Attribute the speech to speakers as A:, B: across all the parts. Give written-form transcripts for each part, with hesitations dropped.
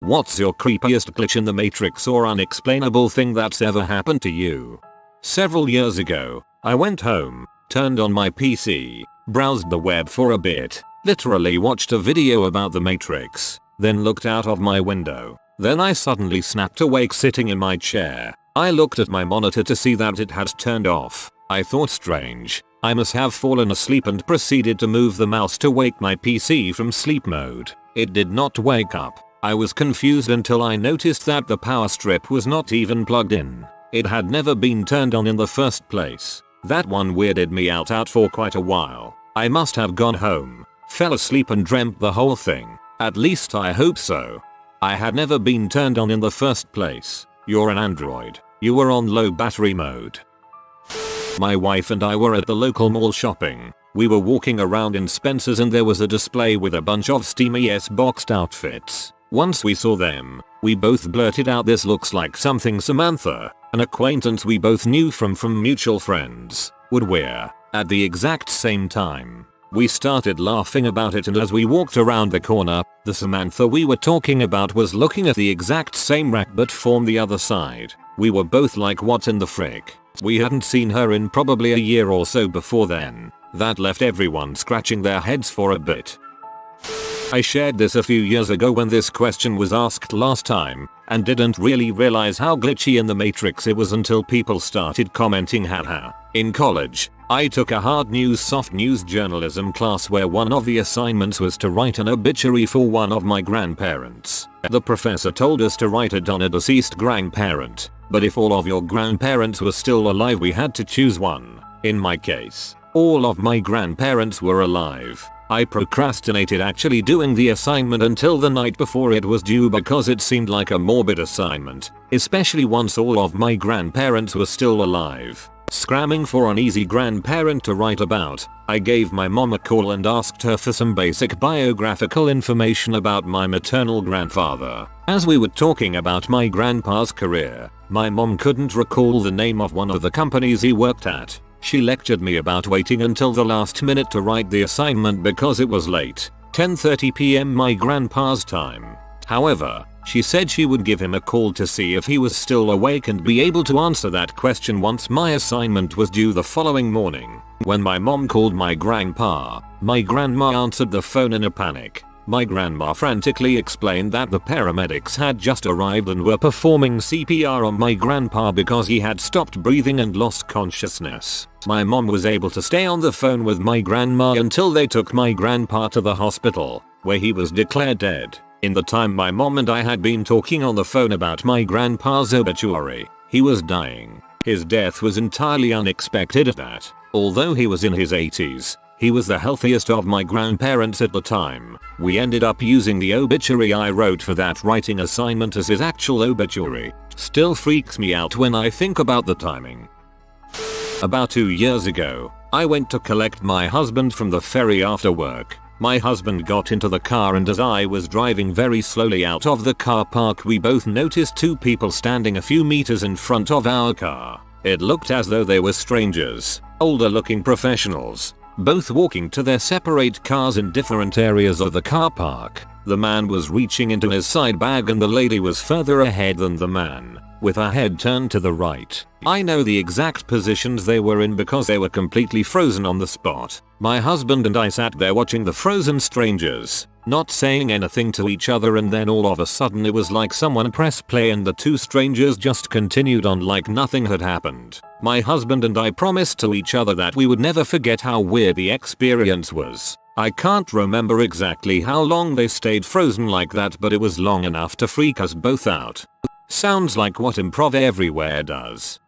A: What's your creepiest glitch in the Matrix or unexplainable thing that's ever happened to you? Several years ago, I went home, turned on my PC, browsed the web for a bit, literally watched a video about the Matrix, then looked out of my window. Then I suddenly snapped awake sitting in my chair. I looked at my monitor to see that it had turned off. I thought strange. I must have fallen asleep and proceeded to move the mouse to wake my PC from sleep mode. It did not wake up. I was confused until I noticed that the power strip was not even plugged in. It had never been turned on in the first place. That one weirded me out for quite a while. I must have gone home, fell asleep and dreamt the whole thing. At least I hope so. I had never been turned on in the first place. You're an android. You were on low battery mode. My wife and I were at the local mall shopping. We were walking around in Spencer's and there was a display with a bunch of steamy boxed outfits. Once we saw them, we both blurted out, "This looks like something Samantha, an acquaintance we both knew from mutual friends, would wear." At the exact same time, we started laughing about it, and as we walked around the corner, the Samantha we were talking about was looking at the exact same rack but from the other side. We were both like, what in the frick? We hadn't seen her in probably a year or so before then. That left everyone scratching their heads for a bit. I shared this a few years ago when this question was asked last time, and didn't really realize how glitchy in the Matrix it was until people started commenting, haha. In college, I took a hard news soft news journalism class where one of the assignments was to write an obituary for one of my grandparents. The professor told us to write it on a deceased grandparent, but if all of your grandparents were still alive we had to choose one. In my case, all of my grandparents were alive. I procrastinated actually doing the assignment until the night before it was due because it seemed like a morbid assignment, especially once all of my grandparents were still alive. Scramming for an easy grandparent to write about, I gave my mom a call and asked her for some basic biographical information about my maternal grandfather. As we were talking about my grandpa's career, my mom couldn't recall the name of one of the companies he worked at. She lectured me about waiting until the last minute to write the assignment because it was late, 10:30 p.m. my grandpa's time. However, she said she would give him a call to see if he was still awake and be able to answer that question once my assignment was due the following morning. When my mom called my grandpa, my grandma answered the phone in a panic. My grandma frantically explained that the paramedics had just arrived and were performing CPR on my grandpa because he had stopped breathing and lost consciousness. My mom was able to stay on the phone with my grandma until they took my grandpa to the hospital, where he was declared dead. In the time my mom and I had been talking on the phone about my grandpa's obituary, he was dying. His death was entirely unexpected at that. Although he was in his 80s, he was the healthiest of my grandparents at the time. We ended up using the obituary I wrote for that writing assignment as his actual obituary. Still freaks me out when I think about the timing. About 2 years ago, I went to collect my husband from the ferry after work. My husband got into the car and as I was driving very slowly out of the car park we both noticed two people standing a few meters in front of our car. It looked as though they were strangers, older looking professionals, both walking to their separate cars in different areas of the car park. The man was reaching into his side bag and the lady was further ahead than the man, with her head turned to the right. I know the exact positions they were in because they were completely frozen on the spot. My husband and I sat there watching the frozen strangers, not saying anything to each other, and then all of a sudden it was like someone pressed play and the two strangers just continued on like nothing had happened. My husband and I promised to each other that we would never forget how weird the experience was. I can't remember exactly how long they stayed frozen like that, but it was long enough to freak us both out. Sounds like what Improv Everywhere does.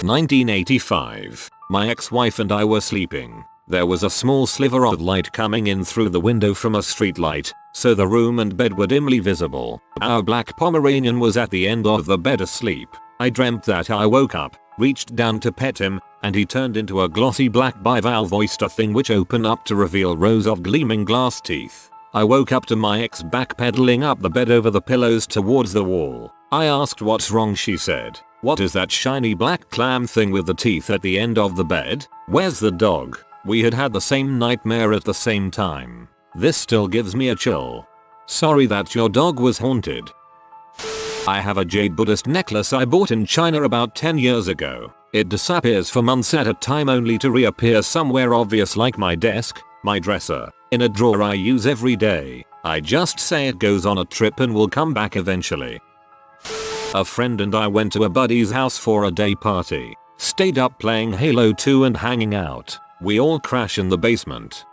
A: 1985. My ex-wife and I were sleeping. There was a small sliver of light coming in through the window from a street light, so the room and bed were dimly visible. Our black Pomeranian was at the end of the bed asleep. I dreamt that I woke up, reached down to pet him, and he turned into a glossy black bivalve oyster thing which opened up to reveal rows of gleaming glass teeth. I woke up to my ex backpedaling up the bed over the pillows towards the wall. I asked what's wrong. She said, "What is that shiny black clam thing with the teeth at the end of the bed? Where's the dog?" We had had the same nightmare at the same time. This still gives me a chill. Sorry that your dog was haunted. I have a jade Buddhist necklace I bought in China about 10 years ago. It disappears for months at a time only to reappear somewhere obvious like my desk, my dresser, in a drawer I use every day. I just say it goes on a trip and will come back eventually. A friend and I went to a buddy's house for a day party. Stayed up playing Halo 2 and hanging out. We all crash in the basement.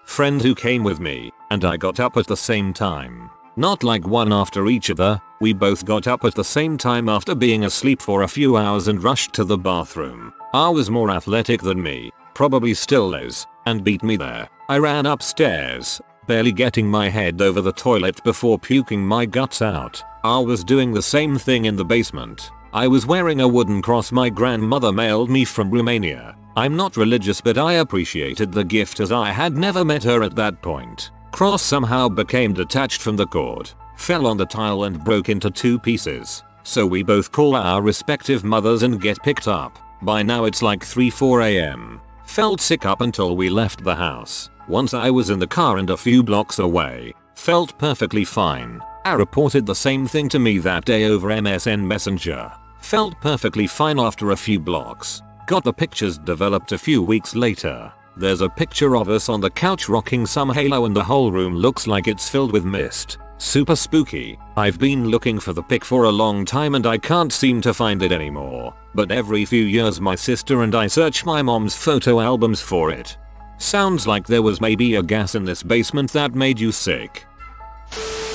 A: Friend who came with me, and I got up at the same time. Not like one after each other, we both got up at the same time after being asleep for a few hours and rushed to the bathroom. I was more athletic than me, probably still is, and beat me there. I ran upstairs, barely getting my head over the toilet before puking my guts out. I was doing the same thing in the basement. I was wearing a wooden cross my grandmother mailed me from Romania. I'm not religious but I appreciated the gift as I had never met her at that point. Cross somehow became detached from the cord, fell on the tile and broke into 2 pieces. So we both call our respective mothers and get picked up. By now it's like 3-4 am. Felt sick up until we left the house. Once I was in the car and a few blocks away, felt perfectly fine. I reported the same thing to me that day over MSN Messenger. Felt perfectly fine after a few blocks. Got the pictures developed a few weeks later. There's a picture of us on the couch rocking some Halo and the whole room looks like it's filled with mist. Super spooky. I've been looking for the pic for a long time and I can't seem to find it anymore. But every few years my sister and I search my mom's photo albums for it. Sounds like there was maybe a gas in this basement that made you sick.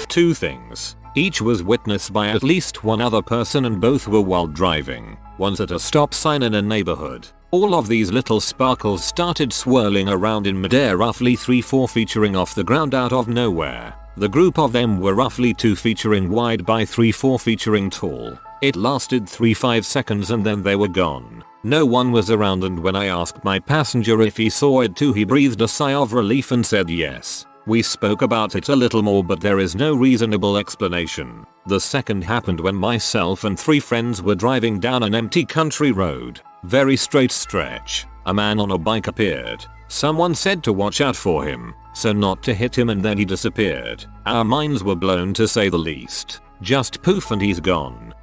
A: 2 things. Each was witnessed by at least one other person and both were while driving. One's at a stop sign in a neighborhood. All of these little sparkles started swirling around in midair roughly 3-4 featuring off the ground out of nowhere. The group of them were roughly 2 featuring wide by 3-4 featuring tall. It lasted 3-5 seconds and then they were gone. No one was around and when I asked my passenger if he saw it too he breathed a sigh of relief and said yes. We spoke about it a little more but there is no reasonable explanation. The second happened when myself and 3 friends were driving down an empty country road. Very straight stretch. A man on a bike appeared. Someone said to watch out for him, so not to hit him and then he disappeared. Our minds were blown to say the least. Just poof and he's gone.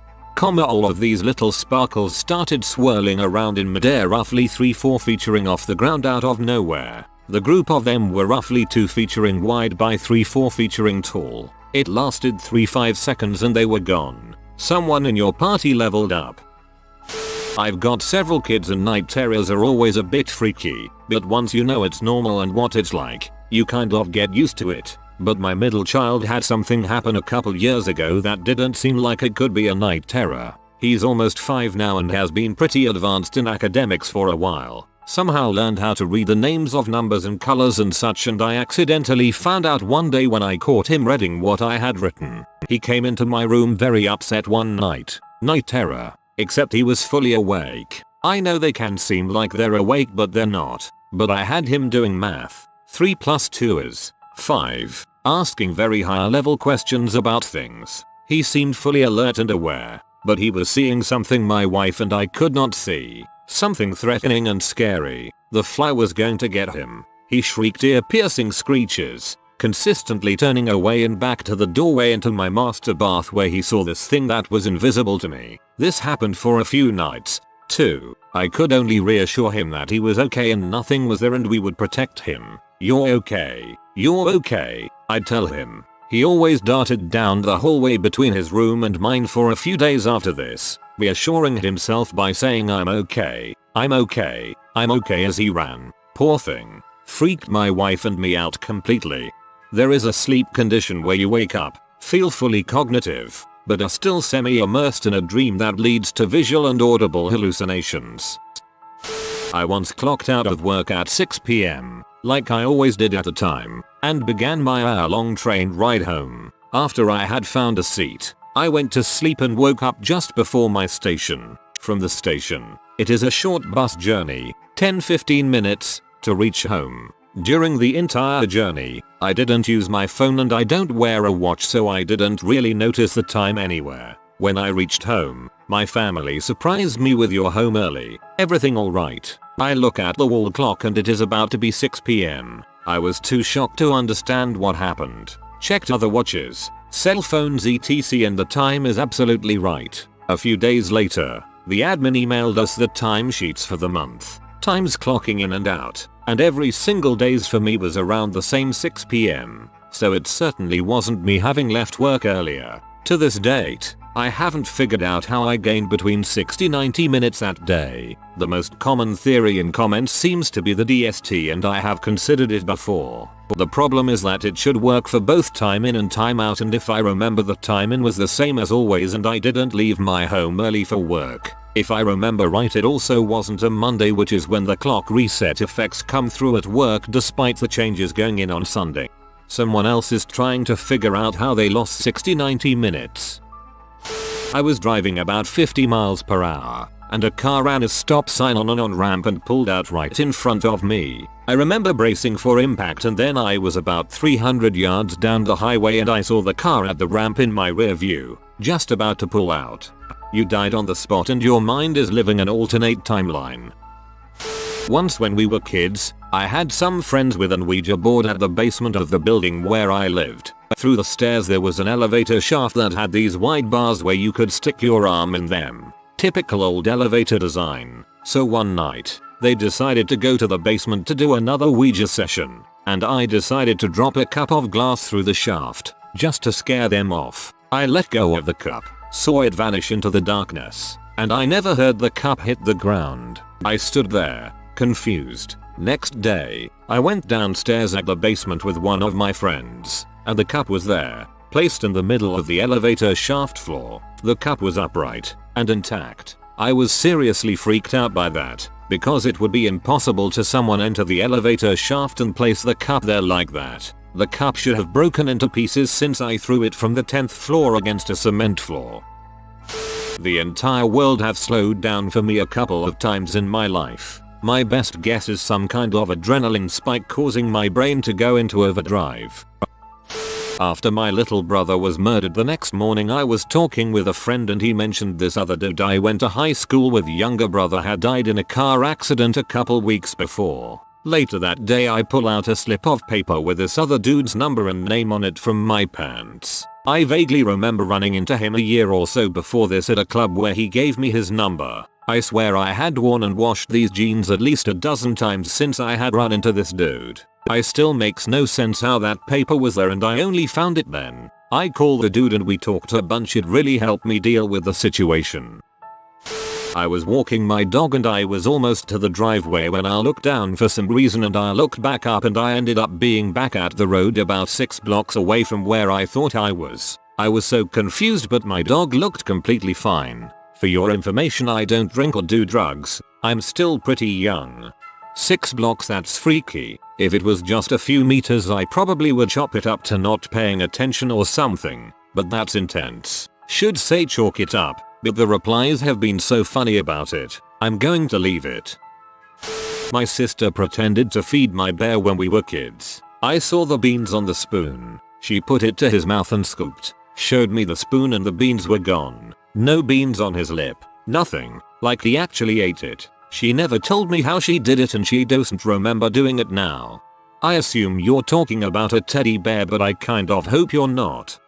A: All of these little sparkles started swirling around in midair roughly 3-4 featuring off the ground out of nowhere. The group of them were roughly 2 featuring wide by 3-4 featuring tall. It lasted 3-5 seconds and they were gone. Someone in your party leveled up. I've got several kids and night terrors are always a bit freaky, but once you know it's normal and what it's like, you kind of get used to it. But my middle child had something happen a couple years ago that didn't seem like it could be a night terror. He's almost 5 now and has been pretty advanced in academics for a while. Somehow learned how to read the names of numbers and colors and such and I accidentally found out one day when I caught him reading what I had written. He came into my room very upset one night. Night terror. Except he was fully awake. I know they can seem like they're awake but they're not. But I had him doing math. 3 + 2 is 5. Asking very high level questions about things. He seemed fully alert and aware. But he was seeing something my wife and I could not see. Something threatening and scary. The fly was going to get him. He shrieked ear-piercing screeches, consistently turning away and back to the doorway into my master bath where he saw this thing that was invisible to me. This happened for a few nights, too. I could only reassure him that he was okay and nothing was there and we would protect him. You're okay. You're okay, I'd tell him. He always darted down the hallway between his room and mine for a few days after this, reassuring himself by saying I'm okay, I'm okay, I'm okay as he ran. Poor thing. Freaked my wife and me out completely. There is a sleep condition where you wake up, feel fully cognitive, but are still semi-immersed in a dream that leads to visual and audible hallucinations. I once clocked out of work at 6 PM, like I always did at the time, and began my hour-long train ride home. After I had found a seat, I went to sleep and woke up just before my station. From the station, it is a short bus journey, 10-15 minutes, to reach home. During the entire journey, I didn't use my phone and I don't wear a watch so I didn't really notice the time anywhere. When I reached home, my family surprised me with "You're home early. Everything alright?" I look at the wall clock and it is about to be 6 PM. I was too shocked to understand what happened. checked other watches, cell phones etc, and the time is absolutely right. A few days later, the admin emailed us the timesheets for the month. Times clocking in and out, and every single days for me was around the same 6 PM. So it certainly wasn't me having left work earlier. To this date, I haven't figured out how I gained between 60-90 minutes that day. The most common theory in comments seems to be the DST, and I have considered it before. The problem is that it should work for both time in and time out, and if I remember the time in was the same as always and I didn't leave my home early for work. If I remember right, it also wasn't a Monday, which is when the clock reset effects come through at work despite the changes going in on Sunday. Someone else is trying to figure out how they lost 60-90 minutes. I was driving about 50 miles per hour, and a car ran a stop sign on an on-ramp and pulled out right in front of me. I remember bracing for impact, and then I was about 300 yards down the highway and I saw the car at the ramp in my rear view, just about to pull out. You died on the spot and your mind is living an alternate timeline. Once when we were kids, I had some friends with an Ouija board at the basement of the building where I lived. Through the stairs there was an elevator shaft that had these wide bars where you could stick your arm in them. Typical old elevator design. So one night, they decided to go to the basement to do another Ouija session, and I decided to drop a cup of glass through the shaft, just to scare them off. I let go of the cup, saw it vanish into the darkness, and I never heard the cup hit the ground. I stood there, confused. Next day, I went downstairs at the basement with one of my friends, and the cup was there, placed in the middle of the elevator shaft floor. The cup was upright and intact. I was seriously freaked out by that, because it would be impossible to someone enter the elevator shaft and place the cup there like that. The cup should have broken into pieces since I threw it from the 10th floor against a cement floor. The entire world have slowed down for me a couple of times in my life. My best guess is some kind of adrenaline spike causing my brain to go into overdrive. After my little brother was murdered the next morning, I was talking with a friend and he mentioned this other dude I went to high school with younger brother had died in a car accident a couple weeks before. Later that day I pull out a slip of paper with this other dude's number and name on it from my pants. I vaguely remember running into him a year or so before this at a club where he gave me his number. I swear I had worn and washed these jeans at least a dozen times since I had run into this dude. I still makes no sense how that paper was there and I only found it then. I call the dude and we talked a bunch. It really helped me deal with the situation. I was walking my dog and I was almost to the driveway when I looked down for some reason and I looked back up and I ended up being back at the road about 6 blocks away from where I thought I was. I was so confused, but my dog looked completely fine. For your information, I don't drink or do drugs. I'm still pretty young. 6 blocks, that's freaky. If it was just a few meters I probably would chop it up to not paying attention or something, but that's intense. Should say chalk it up, but the replies have been so funny about it, I'm going to leave it. My sister pretended to feed my bear when we were kids. I saw the beans on the spoon. She put it to his mouth and scooped, showed me the spoon and the beans were gone. No beans on his lip, nothing, like he actually ate it. She never told me how she did it and she doesn't remember doing it now. I assume you're talking about a teddy bear, but I kind of hope you're not.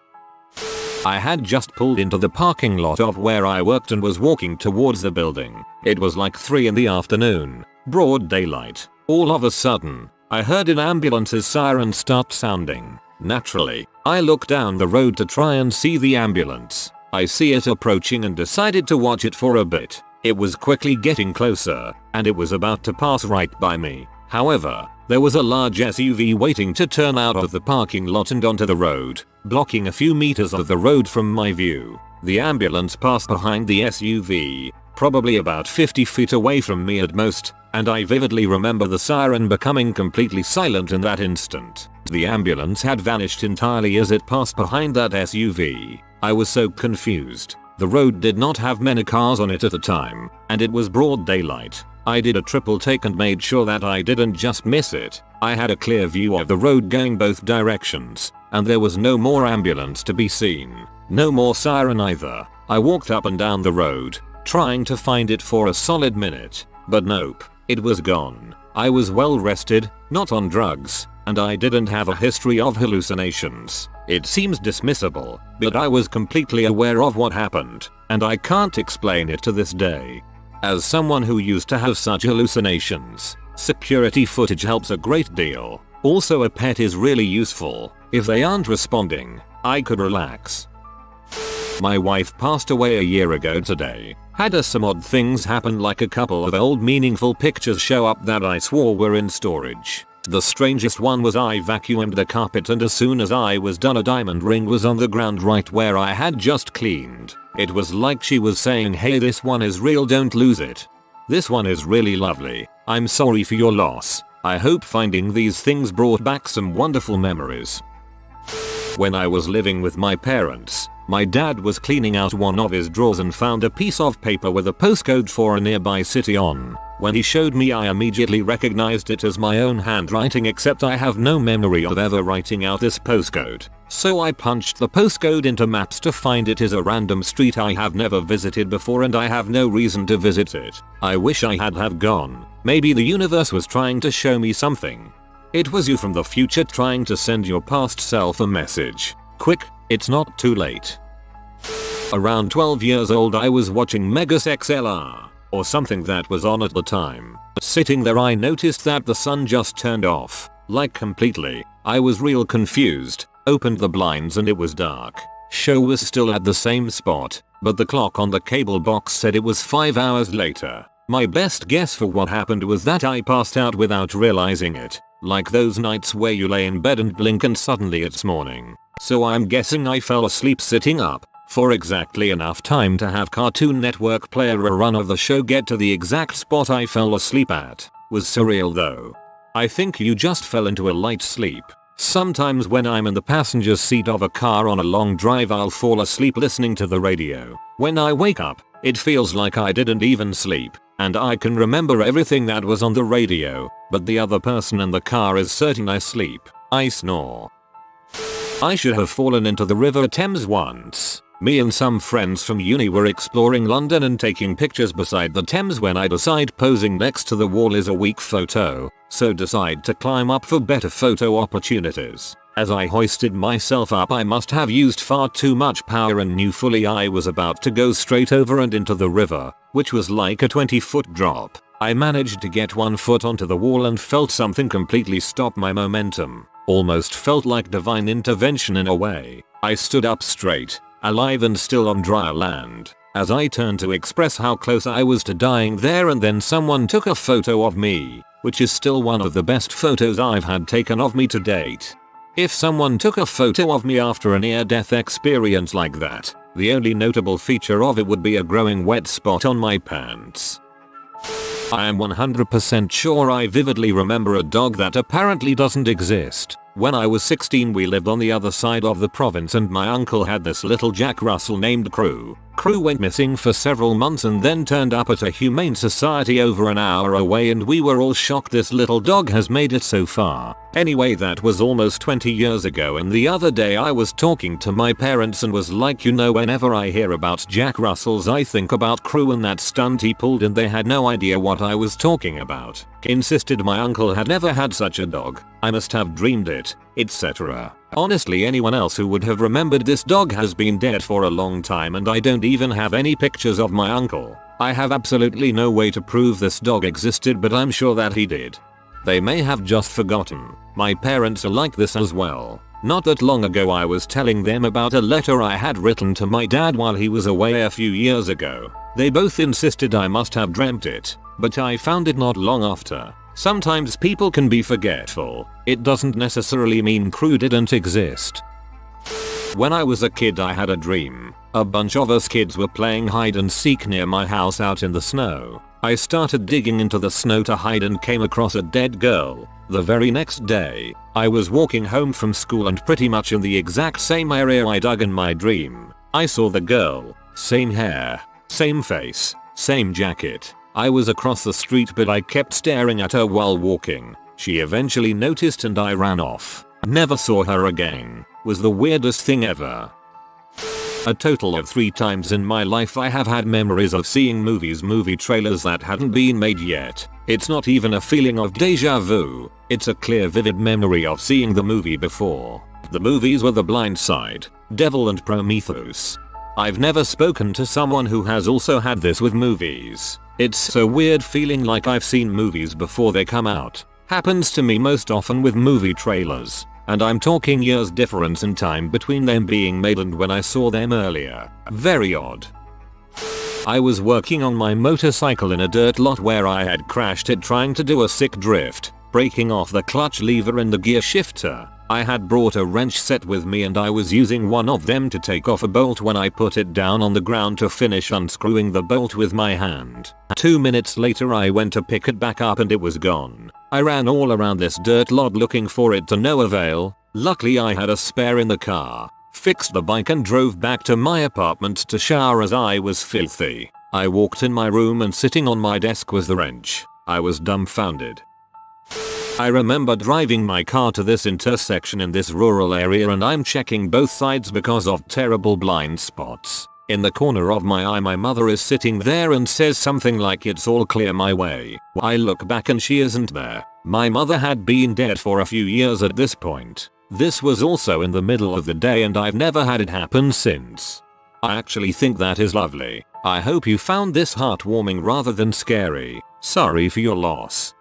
A: I had just pulled into the parking lot of where I worked and was walking towards the building. It was like 3 in the afternoon, broad daylight. All of a sudden, I heard an ambulance's siren start sounding. Naturally, I looked down the road to try and see the ambulance. I see it approaching and decided to watch it for a bit. It was quickly getting closer, and it was about to pass right by me. However, there was a large SUV waiting to turn out of the parking lot and onto the road, blocking a few meters of the road from my view. The ambulance passed behind the SUV, probably about 50 feet away from me at most, and I vividly remember the siren becoming completely silent in that instant. The ambulance had vanished entirely as it passed behind that SUV. I was so confused. The road did not have many cars on it at the time, and it was broad daylight. I did a triple take and made sure that I didn't just miss it. I had a clear view of the road going both directions, and there was no more ambulance to be seen. No more siren either. I walked up and down the road, trying to find it for a solid minute, but nope, it was gone. I was well rested, not on drugs, and I didn't have a history of hallucinations. It seems dismissible, but I was completely aware of what happened, and I can't explain it to this day. As someone who used to have such hallucinations, security footage helps a great deal. Also, a pet is really useful. If they aren't responding, I could relax. My wife passed away a year ago today. Had some odd things happen, like a couple of old meaningful pictures show up that I swore were in storage. The strangest one was I vacuumed the carpet, and as soon as I was done, a diamond ring was on the ground right where I had just cleaned. It was like she was saying, hey, this one is real, don't lose it. This one is really lovely. I'm sorry for your loss. I hope finding these things brought back some wonderful memories. When I was living with my parents, my dad was cleaning out one of his drawers and found a piece of paper with a postcode for a nearby city on. When he showed me, I immediately recognized it as my own handwriting, except I have no memory of ever writing out this postcode. So I punched the postcode into maps to find it is a random street I have never visited before, and I have no reason to visit it. I wish I had have gone. Maybe the universe was trying to show me something. It was you from the future trying to send your past self a message. Quick, it's not too late. Around 12 years old, I was watching Megas XLR, or something that was on at the time. Sitting there, I noticed that the sun just turned off, like completely. I was real confused, opened the blinds and it was dark. Show was still at the same spot, but the clock on the cable box said it was 5 hours later. My best guess for what happened was that I passed out without realizing it, like those nights where you lay in bed and blink and suddenly it's morning. So I'm guessing I fell asleep sitting up for exactly enough time to have Cartoon Network play a rerun of the show get to the exact spot I fell asleep at. Was surreal though. I think you just fell into a light sleep. Sometimes when I'm in the passenger seat of a car on a long drive, I'll fall asleep listening to the radio. When I wake up, it feels like I didn't even sleep, and I can remember everything that was on the radio, but the other person in the car is certain I sleep. I snore. I should have fallen into the River Thames once. Me and some friends from uni were exploring London and taking pictures beside the Thames when I decide posing next to the wall is a weak photo, so decide to climb up for better photo opportunities. As I hoisted myself up, I must have used far too much power and knew fully I was about to go straight over and into the river, which was like a 20-foot drop. I managed to get one foot onto the wall and felt something completely stop my momentum. Almost felt like divine intervention in a way. I stood up straight, alive and still on dry land, as I turned to express how close I was to dying there, and then someone took a photo of me, which is still one of the best photos I've had taken of me to date. If someone took a photo of me after a near-death experience like that, the only notable feature of it would be a growing wet spot on my pants. I am 100% sure I vividly remember a dog that apparently doesn't exist. When I was 16, we lived on the other side of the province and my uncle had this little Jack Russell named Crew. Crew went missing for several months and then turned up at a humane society over an hour away, and we were all shocked this little dog has made it so far. Anyway, that was almost 20 years ago, and the other day I was talking to my parents and was like, you know, whenever I hear about Jack Russells I think about Crew and that stunt he pulled, and they had no idea what I was talking about. Insisted my uncle had never had such a dog. I must have dreamed it, etc. Honestly, anyone else who would have remembered this dog has been dead for a long time, and I don't even have any pictures of my uncle. I have absolutely no way to prove this dog existed, but I'm sure that he did. They may have just forgotten. My parents are like this as well. Not that long ago I was telling them about a letter I had written to my dad while he was away a few years ago. They both insisted I must have dreamt it, but I found it not long after. Sometimes people can be forgetful. It doesn't necessarily mean Crew didn't exist. When I was a kid I had a dream. A bunch of us kids were playing hide and seek near my house out in the snow. I started digging into the snow to hide and came across a dead girl. The very next day, I was walking home from school and pretty much in the exact same area I dug in my dream. I saw the girl. Same hair, same face, same jacket. I was across the street, but I kept staring at her while walking. She eventually noticed and I ran off. Never saw her again. Was the weirdest thing ever. A total of 3 times in my life I have had memories of seeing movie trailers that hadn't been made yet. It's not even a feeling of deja vu, it's a clear vivid memory of seeing the movie before. The movies were The Blind Side, Devil and Prometheus. I've never spoken to someone who has also had this with movies. It's so weird feeling like I've seen movies before they come out. Happens to me most often with movie trailers. And I'm talking years difference in time between them being made and when I saw them earlier. Very odd. I was working on my motorcycle in a dirt lot where I had crashed it trying to do a sick drift, breaking off the clutch lever and the gear shifter. I had brought a wrench set with me and I was using one of them to take off a bolt when I put it down on the ground to finish unscrewing the bolt with my hand. 2 minutes later I went to pick it back up and it was gone. I ran all around this dirt lot looking for it to no avail. Luckily I had a spare in the car, fixed the bike and drove back to my apartment to shower as I was filthy. I walked in my room and sitting on my desk was the wrench. I was dumbfounded. I remember driving my car to this intersection in this rural area and I'm checking both sides because of terrible blind spots. In the corner of my eye my mother is sitting there and says something like it's all clear my way. I look back and she isn't there. My mother had been dead for a few years at this point. This was also in the middle of the day and I've never had it happen since. I actually think that is lovely. I hope you found this heartwarming rather than scary. Sorry for your loss.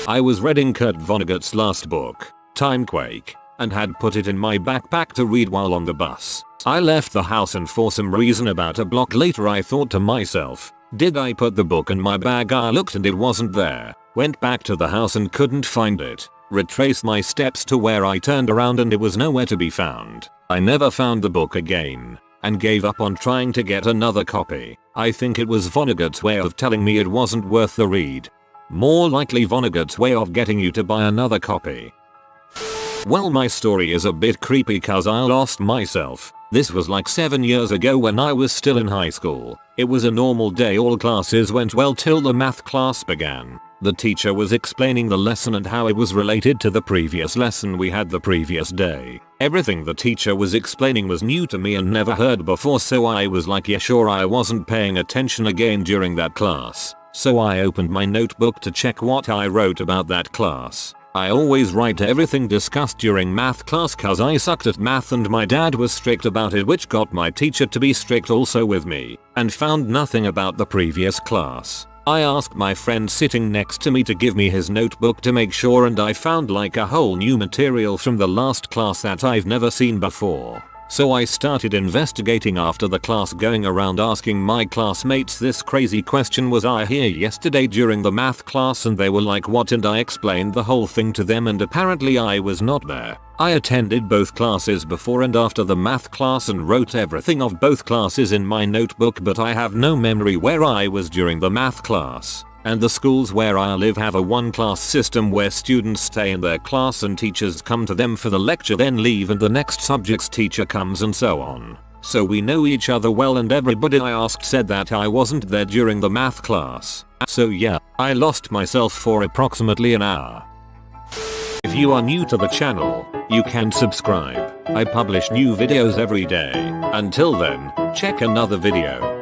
A: I was reading Kurt Vonnegut's last book, Timequake, and had put it in my backpack to read while on the bus. I left the house and for some reason about a block later I thought to myself, did I put the book in my bag? I looked and it wasn't there. Went back to the house and couldn't find it. Retraced my steps to where I turned around and it was nowhere to be found. I never found the book again and gave up on trying to get another copy. I think it was Vonnegut's way of telling me it wasn't worth the read. More likely Vonnegut's way of getting you to buy another copy. Well, my story is a bit creepy cause I lost myself. This was like 7 years ago when I was still in high school. It was a normal day, all classes went well till the math class began. The teacher was explaining the lesson and how it was related to the previous lesson we had the previous day. Everything the teacher was explaining was new to me and never heard before, so I was like, yeah sure. I wasn't paying attention again during that class. So I opened my notebook to check what I wrote about that class. I always write everything discussed during math class cause I sucked at math and my dad was strict about it, which got my teacher to be strict also with me, and found nothing about the previous class. I asked my friend sitting next to me to give me his notebook to make sure and I found like a whole new material from the last class that I've never seen before. So I started investigating after the class, going around asking my classmates this crazy question: was I here yesterday during the math class? And they were like, what? And I explained the whole thing to them and apparently I was not there. I attended both classes before and after the math class and wrote everything of both classes in my notebook, but I have no memory where I was during the math class. And the schools where I live have a one-class system where students stay in their class and teachers come to them for the lecture, then leave and the next subject's teacher comes and so on. So we know each other well and everybody I asked said that I wasn't there during the math class. So yeah, I lost myself for approximately an hour. If you are new to the channel, you can subscribe. I publish new videos every day. Until then, check another video.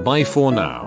A: Bye for now.